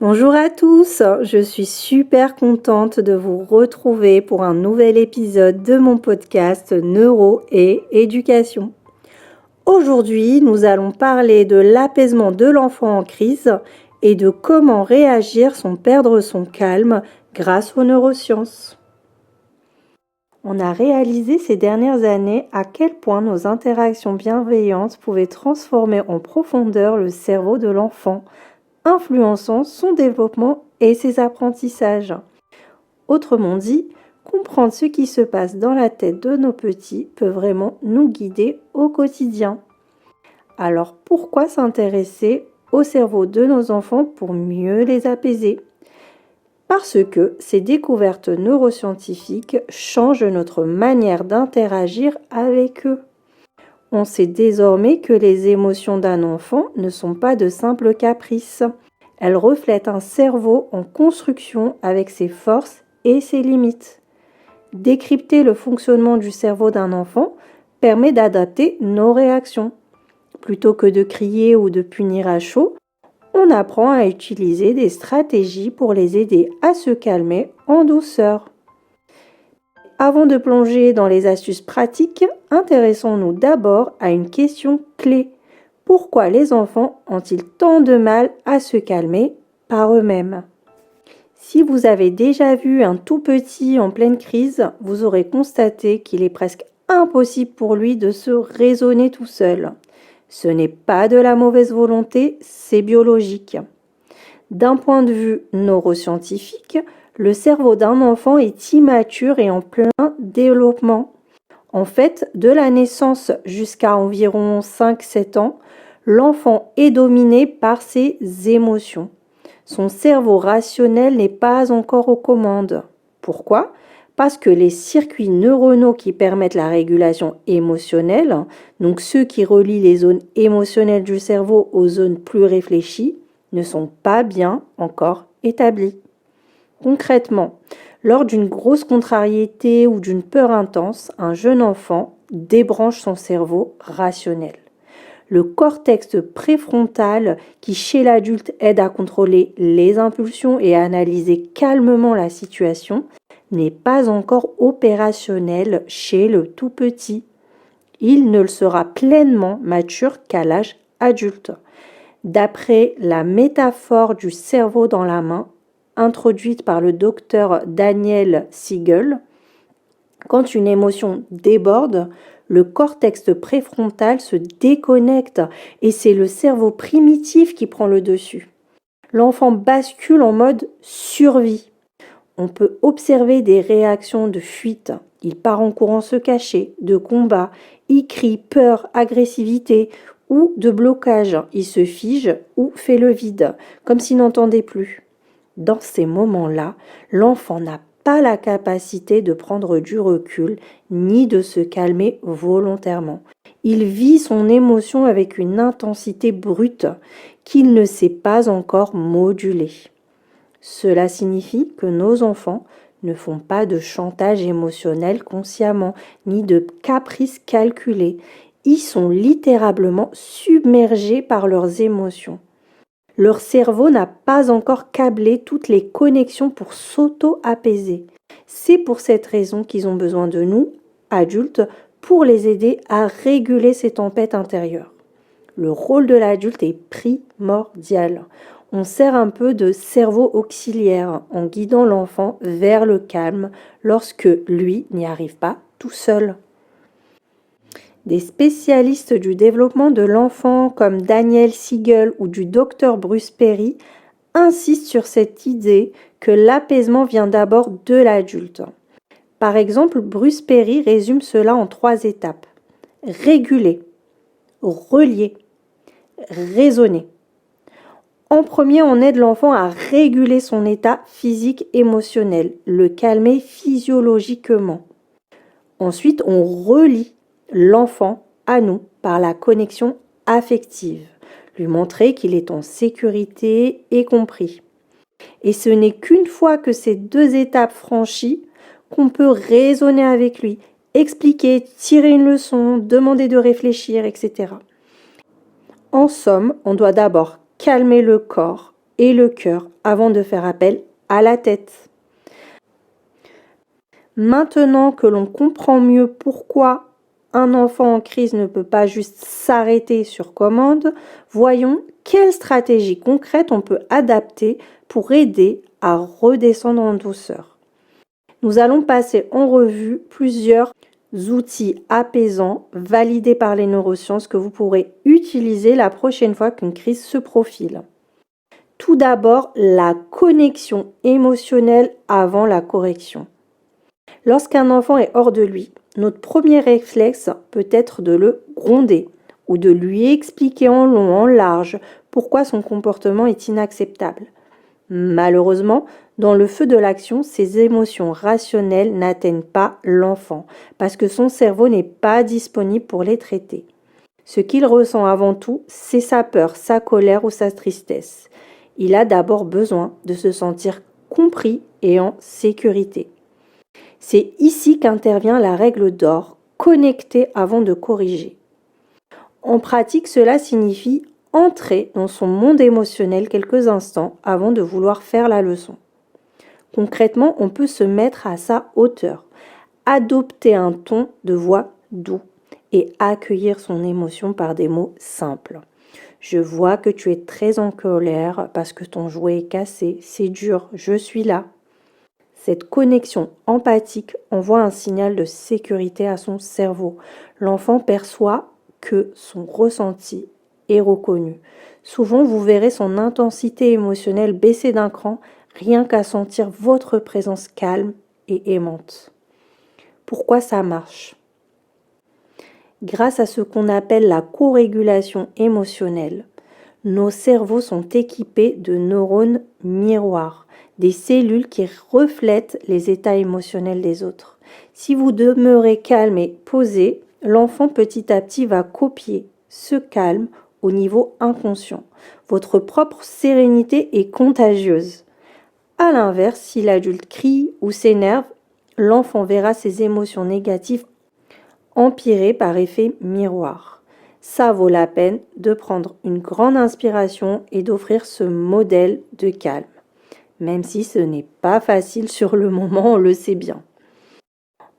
Bonjour à tous, je suis super contente de vous retrouver pour un nouvel épisode de mon podcast Neuro et Éducation. Aujourd'hui, nous allons parler de l'apaisement de l'enfant en crise et de comment réagir sans perdre son calme grâce aux neurosciences. On a réalisé ces dernières années à quel point nos interactions bienveillantes pouvaient transformer en profondeur le cerveau de l'enfant, influençant son développement et ses apprentissages. Autrement dit, comprendre ce qui se passe dans la tête de nos petits peut vraiment nous guider au quotidien. Alors pourquoi s'intéresser au cerveau de nos enfants pour mieux les apaiser ? Parce que ces découvertes neuroscientifiques changent notre manière d'interagir avec eux. On sait désormais que les émotions d'un enfant ne sont pas de simples caprices. Elles reflètent un cerveau en construction avec ses forces et ses limites. Décrypter le fonctionnement du cerveau d'un enfant permet d'adapter nos réactions. Plutôt que de crier ou de punir à chaud, on apprend à utiliser des stratégies pour les aider à se calmer en douceur. Avant de plonger dans les astuces pratiques, intéressons-nous d'abord à une question clé. Pourquoi les enfants ont-ils tant de mal à se calmer par eux-mêmes ? Si vous avez déjà vu un tout petit en pleine crise, vous aurez constaté qu'il est presque impossible pour lui de se raisonner tout seul. Ce n'est pas de la mauvaise volonté, c'est biologique. D'un point de vue neuroscientifique, le cerveau d'un enfant est immature et en plein développement. En fait, de la naissance jusqu'à environ 5-7 ans, l'enfant est dominé par ses émotions. Son cerveau rationnel n'est pas encore aux commandes. Pourquoi ? Parce que les circuits neuronaux qui permettent la régulation émotionnelle, donc ceux qui relient les zones émotionnelles du cerveau aux zones plus réfléchies, ne sont pas bien encore établis. Concrètement, lors d'une grosse contrariété ou d'une peur intense, un jeune enfant débranche son cerveau rationnel. Le cortex préfrontal, qui chez l'adulte aide à contrôler les impulsions et à analyser calmement la situation, n'est pas encore opérationnel chez le tout petit. Il ne le sera pleinement mature qu'à l'âge adulte. D'après la métaphore du cerveau dans la main, introduite par le docteur Daniel Siegel, quand une émotion déborde, le cortex préfrontal se déconnecte et c'est le cerveau primitif qui prend le dessus. L'enfant bascule en mode survie. On peut observer des réactions de fuite. Il part en courant se cacher, de combat, il crie peur, agressivité ou de blocage. Il se fige ou fait le vide, comme s'il n'entendait plus. Dans ces moments-là, l'enfant n'a pas la capacité de prendre du recul ni de se calmer volontairement. Il vit son émotion avec une intensité brute qu'il ne sait pas encore moduler. Cela signifie que nos enfants ne font pas de chantage émotionnel consciemment, ni de caprices calculés. Ils sont littéralement submergés par leurs émotions. Leur cerveau n'a pas encore câblé toutes les connexions pour s'auto-apaiser. C'est pour cette raison qu'ils ont besoin de nous, adultes, pour les aider à réguler ces tempêtes intérieures. Le rôle de l'adulte est primordial. On sert un peu de cerveau auxiliaire en guidant l'enfant vers le calme lorsque lui n'y arrive pas tout seul. Des spécialistes du développement de l'enfant comme Daniel Siegel ou du docteur Bruce Perry insistent sur cette idée que l'apaisement vient d'abord de l'adulte. Par exemple, Bruce Perry résume cela en 3 étapes. Réguler, relier, raisonner. En premier, on aide l'enfant à réguler son état physique émotionnel, le calmer physiologiquement. Ensuite, on relie l'enfant à nous par la connexion affective, lui montrer qu'il est en sécurité et compris. Et ce n'est qu'une fois que ces 2 étapes franchies qu'on peut raisonner avec lui, expliquer, tirer une leçon, demander de réfléchir, etc. En somme, on doit d'abord calmer le corps et le cœur avant de faire appel à la tête. Maintenant que l'on comprend mieux pourquoi un enfant en crise ne peut pas juste s'arrêter sur commande, voyons quelles stratégies concrètes on peut adapter pour aider à redescendre en douceur. Nous allons passer en revue plusieurs outils apaisants validés par les neurosciences que vous pourrez utiliser la prochaine fois qu'une crise se profile. Tout d'abord, la connexion émotionnelle avant la correction. Lorsqu'un enfant est hors de lui, notre premier réflexe peut être de le gronder ou de lui expliquer en long, en large, pourquoi son comportement est inacceptable. Malheureusement, dans le feu de l'action, ces émotions rationnelles n'atteignent pas l'enfant parce que son cerveau n'est pas disponible pour les traiter. Ce qu'il ressent avant tout, c'est sa peur, sa colère ou sa tristesse. Il a d'abord besoin de se sentir compris et en sécurité. C'est ici qu'intervient la règle d'or, connecter avant de corriger. En pratique, cela signifie entrer dans son monde émotionnel quelques instants avant de vouloir faire la leçon. Concrètement, on peut se mettre à sa hauteur, adopter un ton de voix doux et accueillir son émotion par des mots simples. Je vois que tu es très en colère parce que ton jouet est cassé, c'est dur, je suis là. Cette connexion empathique envoie un signal de sécurité à son cerveau. L'enfant perçoit que son ressenti est reconnu. Souvent, vous verrez son intensité émotionnelle baisser d'un cran, rien qu'à sentir votre présence calme et aimante. Pourquoi ça marche ? Grâce à ce qu'on appelle la co-régulation émotionnelle, nos cerveaux sont équipés de neurones miroirs, des cellules qui reflètent les états émotionnels des autres. Si vous demeurez calme et posé, l'enfant petit à petit va copier ce calme au niveau inconscient. Votre propre sérénité est contagieuse. À l'inverse, si l'adulte crie ou s'énerve, l'enfant verra ses émotions négatives empirer par effet miroir. Ça vaut la peine de prendre une grande inspiration et d'offrir ce modèle de calme. Même si ce n'est pas facile sur le moment, on le sait bien.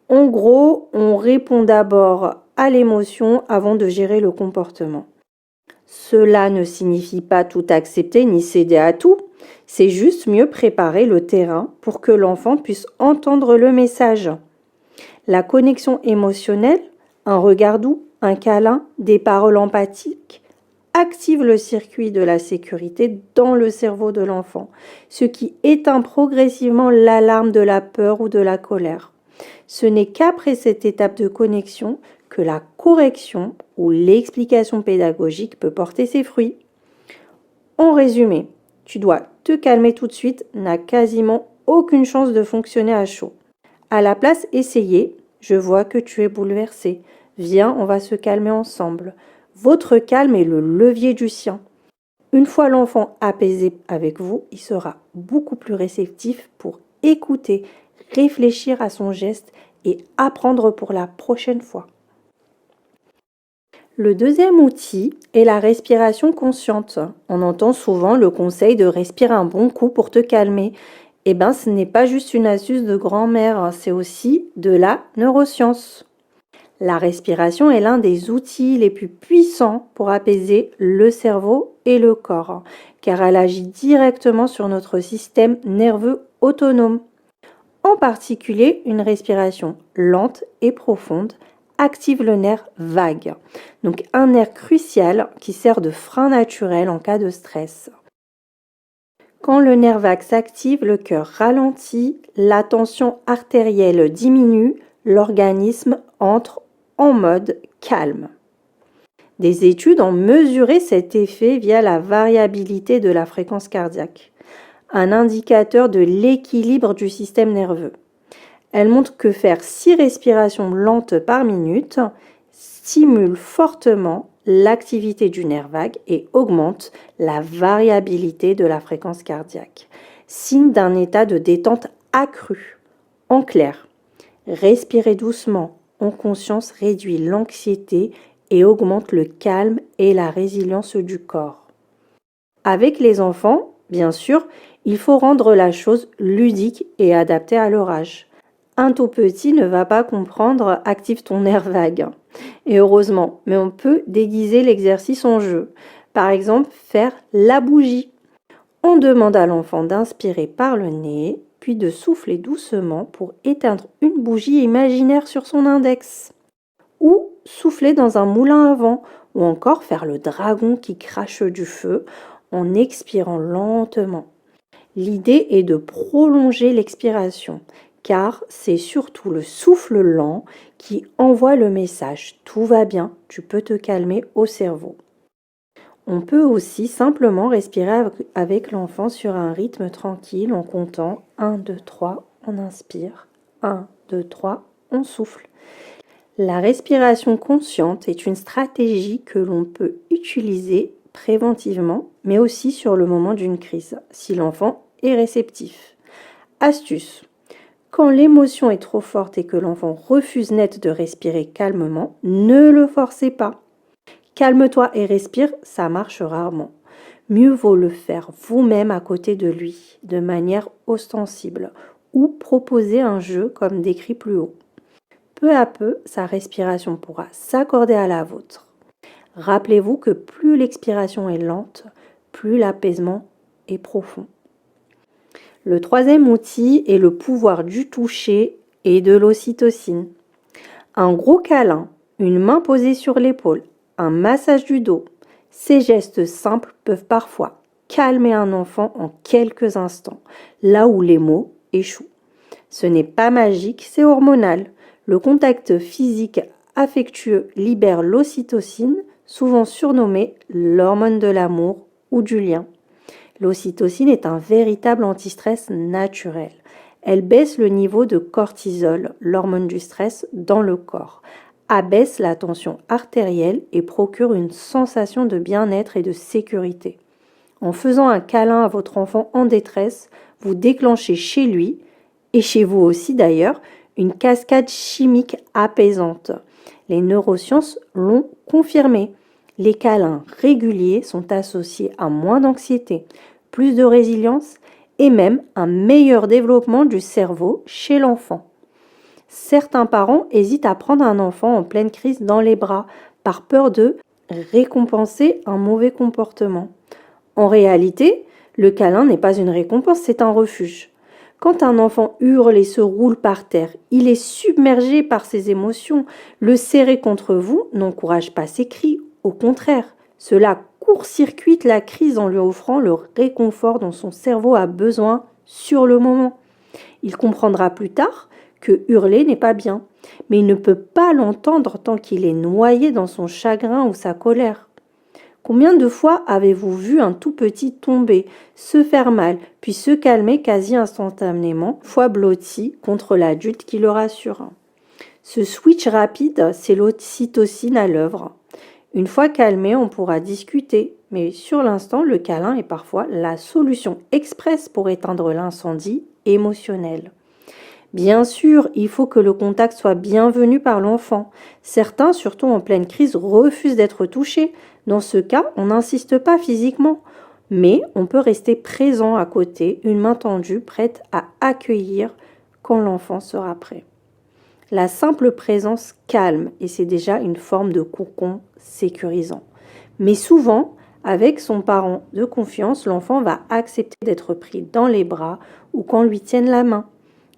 En gros, on répond d'abord à l'émotion avant de gérer le comportement. Cela ne signifie pas tout accepter ni céder à tout, c'est juste mieux préparer le terrain pour que l'enfant puisse entendre le message. La connexion émotionnelle, un regard doux, un câlin, des paroles empathiques, active le circuit de la sécurité dans le cerveau de l'enfant, ce qui éteint progressivement l'alarme de la peur ou de la colère. Ce n'est qu'après cette étape de connexion que la correction ou l'explication pédagogique peut porter ses fruits. En résumé, tu dois te calmer tout de suite n'a quasiment aucune chance de fonctionner à chaud. À la place, essayez. Je vois que tu es bouleversé. Viens, on va se calmer ensemble. Votre calme est le levier du sien. Une fois l'enfant apaisé avec vous, il sera beaucoup plus réceptif pour écouter, réfléchir à son geste et apprendre pour la prochaine fois. Le deuxième outil est la respiration consciente. On entend souvent le conseil de respirer un bon coup pour te calmer. Eh bien, ce n'est pas juste une astuce de grand-mère, c'est aussi de la neuroscience. La respiration est l'un des outils les plus puissants pour apaiser le cerveau et le corps, car elle agit directement sur notre système nerveux autonome. En particulier, une respiration lente et profonde active le nerf vague, donc un nerf crucial qui sert de frein naturel en cas de stress. Quand le nerf vague s'active, le cœur ralentit, la tension artérielle diminue, l'organisme entre en mode calme. Des études ont mesuré cet effet via la variabilité de la fréquence cardiaque, un indicateur de l'équilibre du système nerveux. Elles montrent que faire 6 respirations lentes par minute stimule fortement l'activité du nerf vague et augmente la variabilité de la fréquence cardiaque, signe d'un état de détente accru. En clair, respirer doucement en conscience réduit l'anxiété et augmente le calme et la résilience du corps. Avec les enfants, Bien sûr, il faut rendre la chose ludique et adaptée à leur âge. Un tout petit ne va pas comprendre active ton air vague. Et heureusement, mais on peut déguiser l'exercice en jeu. Par exemple, faire la bougie. On demande à l'enfant d'inspirer par le nez, puis de souffler doucement pour éteindre une bougie imaginaire sur son index. Ou souffler dans un moulin à vent, ou encore faire le dragon qui crache du feu en expirant lentement. L'idée est de prolonger l'expiration, car c'est surtout le souffle lent qui envoie le message « tout va bien, tu peux te calmer » au cerveau. On peut aussi simplement respirer avec l'enfant sur un rythme tranquille en comptant 1, 2, 3, on inspire, 1, 2, 3, on souffle. La respiration consciente est une stratégie que l'on peut utiliser préventivement, mais aussi sur le moment d'une crise, si l'enfant est réceptif. Astuce. Quand l'émotion est trop forte et que l'enfant refuse net de respirer calmement, ne le forcez pas. Calme-toi et respire, ça marche rarement. Mieux vaut le faire vous-même à côté de lui, de manière ostensible, ou proposer un jeu comme décrit plus haut. Peu à peu, sa respiration pourra s'accorder à la vôtre. Rappelez-vous que plus l'expiration est lente, plus l'apaisement est profond. Le troisième outil est le pouvoir du toucher et de l'ocytocine. Un gros câlin, une main posée sur l'épaule, un massage du dos. Ces gestes simples peuvent parfois calmer un enfant en quelques instants, là où les mots échouent. Ce n'est pas magique, c'est hormonal. Le contact physique affectueux libère l'ocytocine, souvent surnommée l'hormone de l'amour ou du lien. L'ocytocine est un véritable antistress naturel. Elle baisse le niveau de cortisol, l'hormone du stress, dans le corps, abaisse la tension artérielle et procure une sensation de bien-être et de sécurité. En faisant un câlin à votre enfant en détresse, vous déclenchez chez lui, et chez vous aussi d'ailleurs, une cascade chimique apaisante. Les neurosciences l'ont confirmé. Les câlins réguliers sont associés à moins d'anxiété, plus de résilience et même un meilleur développement du cerveau chez l'enfant. Certains parents hésitent à prendre un enfant en pleine crise dans les bras par peur de récompenser un mauvais comportement. En réalité, le câlin n'est pas une récompense, c'est un refuge. Quand un enfant hurle et se roule par terre, il est submergé par ses émotions. Le serrer contre vous n'encourage pas ses cris, au contraire, cela court-circuite la crise en lui offrant le réconfort dont son cerveau a besoin sur le moment. Il comprendra plus tard que hurler n'est pas bien, mais il ne peut pas l'entendre tant qu'il est noyé dans son chagrin ou sa colère. Combien de fois avez-vous vu un tout petit tomber, se faire mal, puis se calmer quasi instantanément, fois blotti contre l'adulte qui le rassure? Ce switch rapide, c'est l'ocytocine à l'œuvre. Une fois calmé, on pourra discuter, mais sur l'instant, le câlin est parfois la solution express pour éteindre l'incendie émotionnel. Bien sûr, il faut que le contact soit bienvenu par l'enfant. Certains, surtout en pleine crise, refusent d'être touchés. Dans ce cas, on n'insiste pas physiquement, mais on peut rester présent à côté, une main tendue, prête à accueillir quand l'enfant sera prêt. La simple présence calme et c'est déjà une forme de cocon sécurisant. Mais souvent, avec son parent de confiance, l'enfant va accepter d'être pris dans les bras ou qu'on lui tienne la main.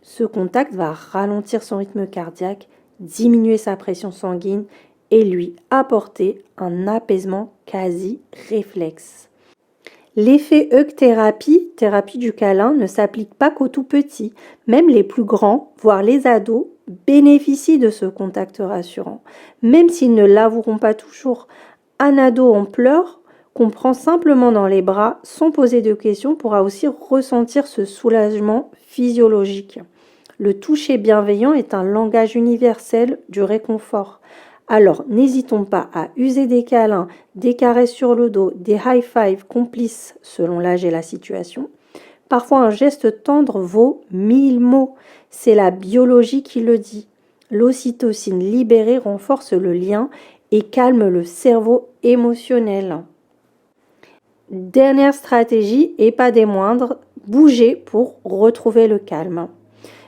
Ce contact va ralentir son rythme cardiaque, diminuer sa pression sanguine et lui apporter un apaisement quasi réflexe. L'effet hug-thérapie, thérapie du câlin, ne s'applique pas qu'aux tout petits. Même les plus grands, voire les ados, bénéficient de ce contact rassurant. Même s'ils ne l'avoueront pas toujours, un ado en pleurs qu'on prend simplement dans les bras sans poser de questions pourra aussi ressentir ce soulagement physiologique. Le toucher bienveillant est un langage universel du réconfort. Alors, n'hésitons pas à user des câlins, des caresses sur le dos, des high-fives complices selon l'âge et la situation. Parfois, un geste tendre vaut 1000 mots. C'est la biologie qui le dit. L'ocytocine libérée renforce le lien et calme le cerveau émotionnel. Dernière stratégie, et pas des moindres, bouger pour retrouver le calme.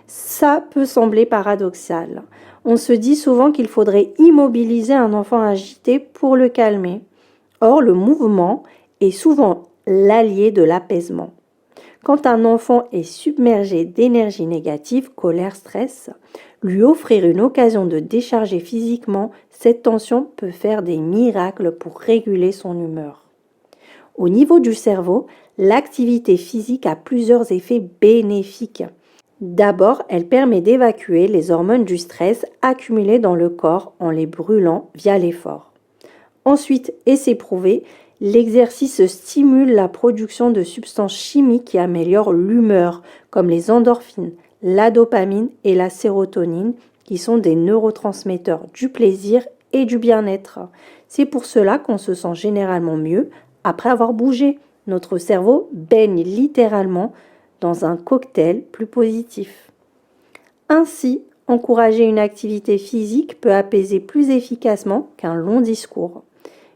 Ça peut sembler paradoxal. On se dit souvent qu'il faudrait immobiliser un enfant agité pour le calmer. Or, le mouvement est souvent l'allié de l'apaisement. Quand un enfant est submergé d'énergie négative, colère, stress, lui offrir une occasion de décharger physiquement cette tension peut faire des miracles pour réguler son humeur. Au niveau du cerveau, l'activité physique a plusieurs effets bénéfiques. D'abord, elle permet d'évacuer les hormones du stress accumulées dans le corps en les brûlant via l'effort. Ensuite, et c'est prouvé, l'exercice stimule la production de substances chimiques qui améliorent l'humeur, comme les endorphines, la dopamine et la sérotonine, qui sont des neurotransmetteurs du plaisir et du bien-être. C'est pour cela qu'on se sent généralement mieux après avoir bougé. Notre cerveau baigne littéralement dans un cocktail plus positif. Ainsi, encourager une activité physique peut apaiser plus efficacement qu'un long discours.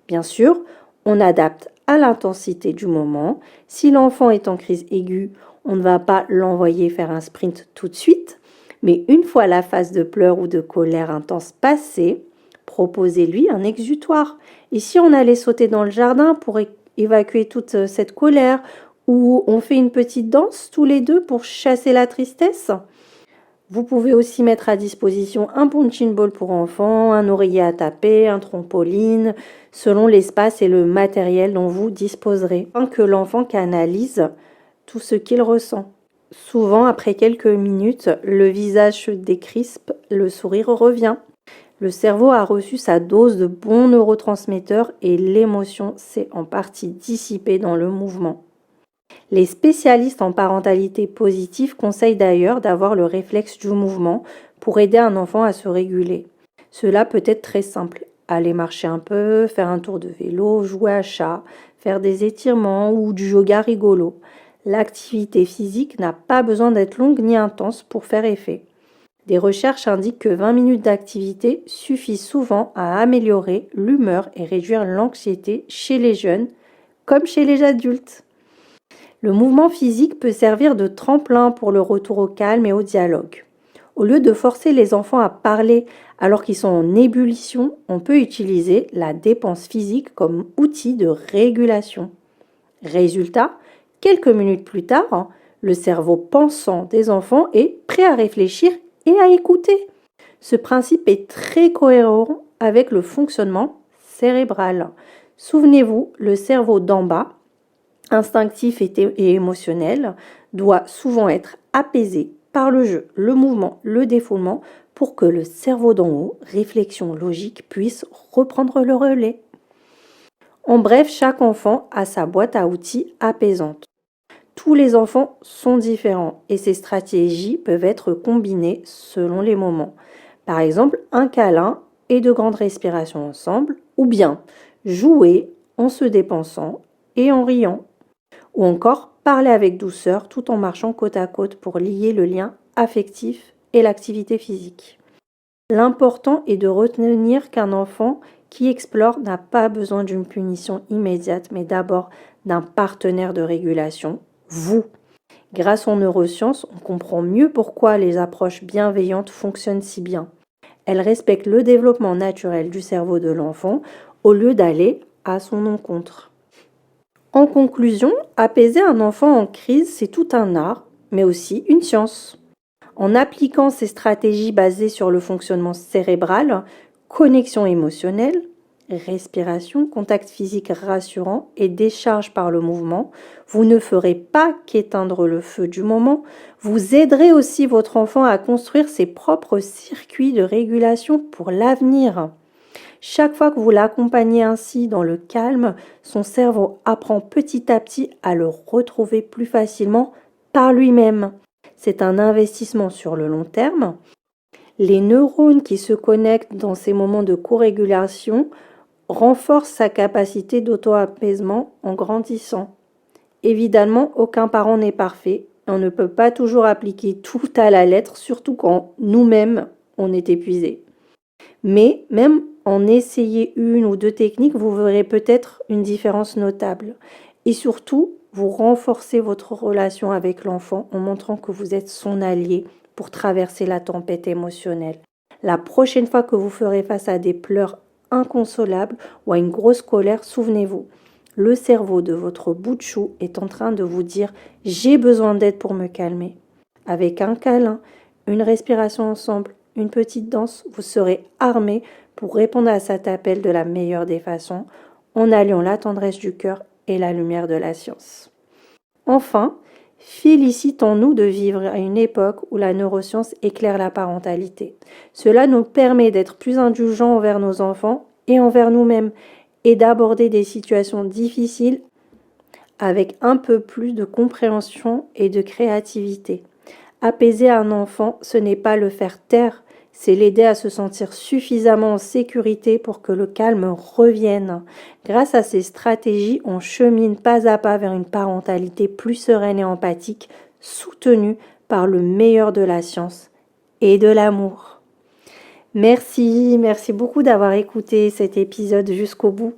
Bien sûr, on adapte à l'intensité du moment. Si l'enfant est en crise aiguë, on ne va pas l'envoyer faire un sprint tout de suite, mais une fois la phase de pleurs ou de colère intense passée, proposez-lui un exutoire. Et si on allait sauter dans le jardin pour évacuer toute cette colère, ou on fait une petite danse tous les deux pour chasser la tristesse? Vous pouvez aussi mettre à disposition un punching ball pour enfants, un oreiller à taper, un trampoline, selon l'espace et le matériel dont vous disposerez, afin que l'enfant canalise tout ce qu'il ressent. Souvent, après quelques minutes, le visage se décrispe, le sourire revient. Le cerveau a reçu sa dose de bons neurotransmetteurs et l'émotion s'est en partie dissipée dans le mouvement. Les spécialistes en parentalité positive conseillent d'ailleurs d'avoir le réflexe du mouvement pour aider un enfant à se réguler. Cela peut être très simple. Aller marcher un peu, faire un tour de vélo, jouer à chat, faire des étirements ou du yoga rigolo. L'activité physique n'a pas besoin d'être longue ni intense pour faire effet. Des recherches indiquent que 20 minutes d'activité suffisent souvent à améliorer l'humeur et réduire l'anxiété chez les jeunes comme chez les adultes. Le mouvement physique peut servir de tremplin pour le retour au calme et au dialogue. Au lieu de forcer les enfants à parler alors qu'ils sont en ébullition, on peut utiliser la dépense physique comme outil de régulation. Résultat, quelques minutes plus tard, le cerveau pensant des enfants est prêt à réfléchir et à écouter. Ce principe est très cohérent avec le fonctionnement cérébral. Souvenez-vous, le cerveau d'en bas, instinctif et émotionnel, doit souvent être apaisé par le jeu, le mouvement, le défoulement, pour que le cerveau d'en haut, réflexion logique, puisse reprendre le relais. En bref, chaque enfant a sa boîte à outils apaisante. Tous les enfants sont différents et ces stratégies peuvent être combinées selon les moments. Par exemple, un câlin et de grandes respirations ensemble, ou bien jouer en se dépensant et en riant. Ou encore parler avec douceur tout en marchant côte à côte pour lier le lien affectif et l'activité physique. L'important est de retenir qu'un enfant qui explore n'a pas besoin d'une punition immédiate, mais d'abord d'un partenaire de régulation, vous. Grâce aux neurosciences, on comprend mieux pourquoi les approches bienveillantes fonctionnent si bien. Elles respectent le développement naturel du cerveau de l'enfant au lieu d'aller à son encontre. En conclusion, apaiser un enfant en crise, c'est tout un art, mais aussi une science. En appliquant ces stratégies basées sur le fonctionnement cérébral, connexion émotionnelle, respiration, contact physique rassurant et décharge par le mouvement, vous ne ferez pas qu'éteindre le feu du moment, vous aiderez aussi votre enfant à construire ses propres circuits de régulation pour l'avenir. Chaque fois que vous l'accompagnez ainsi dans le calme, son cerveau apprend petit à petit à le retrouver plus facilement par lui-même. C'est un investissement sur le long terme. Les neurones qui se connectent dans ces moments de co-régulation renforcent sa capacité d'auto-apaisement en grandissant. Évidemment, aucun parent n'est parfait. On ne peut pas toujours appliquer tout à la lettre, surtout quand nous-mêmes, on est épuisé. Mais même en essayer une ou deux techniques, vous verrez peut-être une différence notable. Et surtout, vous renforcez votre relation avec l'enfant en montrant que vous êtes son allié pour traverser la tempête émotionnelle. La prochaine fois que vous ferez face à des pleurs inconsolables ou à une grosse colère, souvenez-vous, le cerveau de votre bout de chou est en train de vous dire « J'ai besoin d'aide pour me calmer ». Avec un câlin, une respiration ensemble, une petite danse, vous serez armé pour répondre à cet appel de la meilleure des façons, en alliant la tendresse du cœur et la lumière de la science. Enfin, félicitons-nous de vivre à une époque où la neuroscience éclaire la parentalité. Cela nous permet d'être plus indulgents envers nos enfants et envers nous-mêmes et d'aborder des situations difficiles avec un peu plus de compréhension et de créativité. Apaiser un enfant, ce n'est pas le faire taire, c'est l'aider à se sentir suffisamment en sécurité pour que le calme revienne. Grâce à ces stratégies, on chemine pas à pas vers une parentalité plus sereine et empathique, soutenue par le meilleur de la science et de l'amour. Merci beaucoup d'avoir écouté cet épisode jusqu'au bout.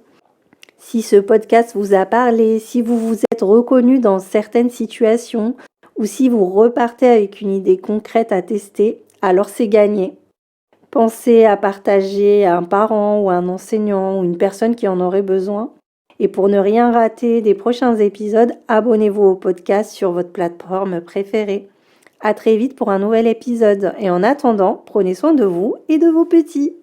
Si ce podcast vous a parlé, si vous vous êtes reconnu dans certaines situations, ou si vous repartez avec une idée concrète à tester, alors c'est gagné. Pensez à partager à un parent ou à un enseignant ou une personne qui en aurait besoin. Et pour ne rien rater des prochains épisodes, abonnez-vous au podcast sur votre plateforme préférée. À très vite pour un nouvel épisode. Et en attendant, prenez soin de vous et de vos petits.